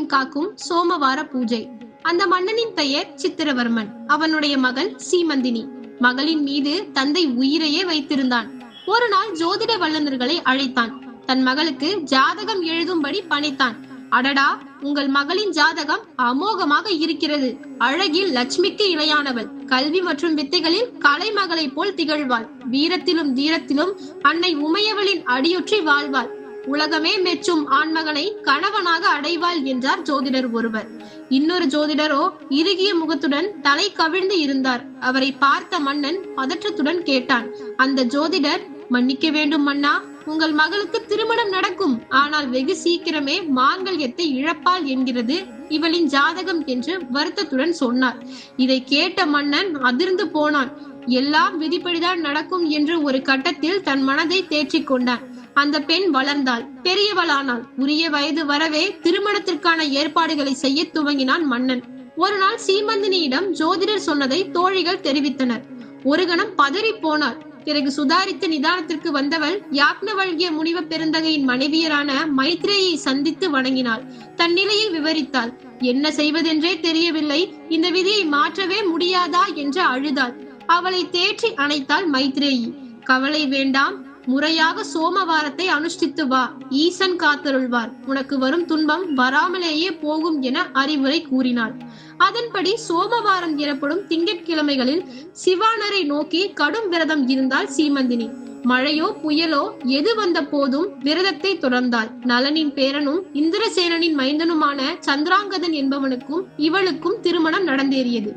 அனைத்தையும் காக்கும் சோமவார பூஜை. அந்த மன்னனின் பெயர் சித்திரவர்மன். அவனுடைய மகள் சீமந்தினி. மகளின் மீது தந்தை உயிரையே வைத்திருந்தான். ஒரு நாள் ஜோதிட வல்லுநர்களை அழைத்தான். தன் மகளுக்கு ஜாதகம் எழுதும்படி பணித்தான். அடடா, உங்கள் மகளின் ஜாதகம் அமோகமாக இருக்கிறது. அழகில் லட்சுமிக்கு இணையானவள். கல்வி மற்றும் வித்தைகளில் கலைமகளை போல் திகழ்வாள். வீரத்திலும் தீரத்திலும் அன்னை உமையவளின் அடியொற்றி வாழ்வாள். உலகமே மெச்சும் ஆண்மகனை கணவனாக அடைவாள் என்றார் ஜோதிடர் ஒருவர். இன்னொரு ஜோதிடரோ இறுகிய முகத்துடன் தலை கவிழ்ந்து இருந்தார். அவரை பார்த்த மன்னன் பதற்றத்துடன் கேட்டான். அந்த ஜோதிடர், மன்னிக்க வேண்டும் மன்னா, உங்கள் மகளுக்கு திருமணம் நடக்கும். ஆனால் வெகு சீக்கிரமே மாங்கல்யத்தை இழப்பாள் என்கிறது இவளின் ஜாதகம் என்று வருத்தத்துடன் சொன்னார். இதை கேட்ட மன்னன் அதிர்ந்து போனான். எல்லாம் விதிப்படிதான் நடக்கும் என்று ஒரு கட்டத்தில் தன் மனதை தேற்றிக் கொண்டான். அந்த பெண் வளர்ந்தாள், பெரியவளானாள். உரிய வயது வரவே திருமணத்திற்கான ஏற்பாடுகளை செய்ய துவங்கினான் மன்னன். ஒரு நாள் சீமந்தினியிடம் ஜோதிடர் சொன்னதை தோழிகள் தெரிவித்தனர். ஒரு கணம் பதறி போனாள். பிறகு சுதாரித்து நிதானத்திற்கு வந்தவள் யாக்ஞவல்கிய முனிவ பெருந்தகையின் மனைவியரான மைத்ரேயை சந்தித்து வணங்கினாள். தன் நிலையை விவரித்தாள். என்ன செய்வதென்றே தெரியவில்லை, இந்த விதியை மாற்றவே முடியாதா என்று அழுதாள். அவளை தேற்றி அணைத்தாள் மைத்ரேயி. கவலை வேண்டாம், முறையாக சோமவாரத்தை அனுஷ்டித்து வா, ஈசன் காத்தருள்வார். உனக்கு வரும் துன்பம் வராமலேயே போகும் என அறிவுரை கூறினாள். அதன்படி சோமவாரம் எனப்படும் திங்கட்கிழமைகளில் சிவானரை நோக்கி கடும் விரதம் இருந்தாள் சீமந்தினி. மழையோ புயலோ எது வந்த போதும் விரதத்தை தொடர்ந்தாள். நலனின் பேரனும் இந்திரசேனனின் மைந்தனுமான சந்திராங்கதன் என்பவனுக்கும் இவளுக்கும் திருமணம் நடந்தேறியது.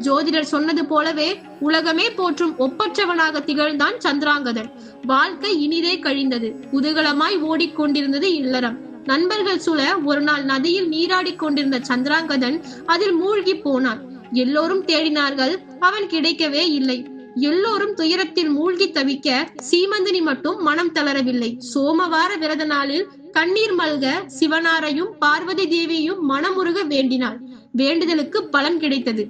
ஜோதிடர் சொன்னது போலவே உலகமே போற்றும் ஒப்பற்றவனாக திகழ்ந்தான் சந்திராங்கதன். வாழ்க்கை இனிதே கழிந்தது. குதூகலமாய் ஓடிக்கொண்டிருந்தது இல்லறம். நண்பர்கள் சூழ ஒரு நாள் நதியில் நீராடி கொண்டிருந்த சந்திராங்கதன் அதில் மூழ்கி போனான். எல்லோரும் தேடினார்கள், அவன் கிடைக்கவே இல்லை. எல்லோரும் துயரத்தில் மூழ்கி தவிக்க சீமந்தினி மட்டும் மனம் தளரவில்லை. சோமவார விரத நாளில் கண்ணீர் மல்க சிவனாரையும் பார்வதி தேவியையும் மனமுருக வேண்டினாள். வேண்டுதலுக்கு பலன் கிடைத்தது.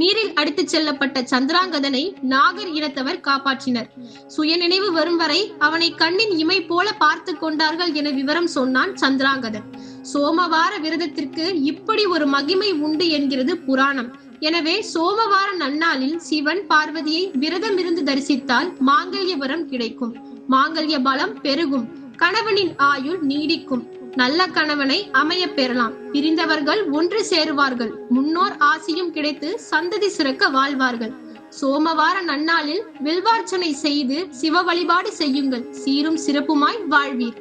நீரில் அடித்துச் செல்லப்பட்ட சந்திராங்கதனை நாகர் இனத்தவர் காப்பாற்றினர். சுயநினைவு வரும் வரை அவனை கண்ணின் இமை போல பார்த்து கொண்டார்கள் என விவரம் சொன்னான் சந்திராங்கதன். சோமவார விரதத்திற்கு இப்படி ஒரு மகிமை உண்டு என்கிறது புராணம். எனவே சோமவார நன்னாளில் சிவன் பார்வதியை விரதம் இருந்து தரிசித்தால் மாங்கல்ய வரம் கிடைக்கும். மாங்கல்ய பலம் பெருகும். கணவனின் ஆயுள் நீடிக்கும். நல்ல கணவனை அமைய பெறலாம். பிரிந்தவர்கள் ஒன்று சேருவார்கள். முன்னோர் ஆசியும் கிடைத்து சந்ததி சிறக்க வாழ்வார்கள். சோமவார நன்னாளில் வில்வார்ச்சனை செய்து சிவ வழிபாடு செய்யுங்கள். சீரும் சிறப்புமாய் வாழ்வீர்.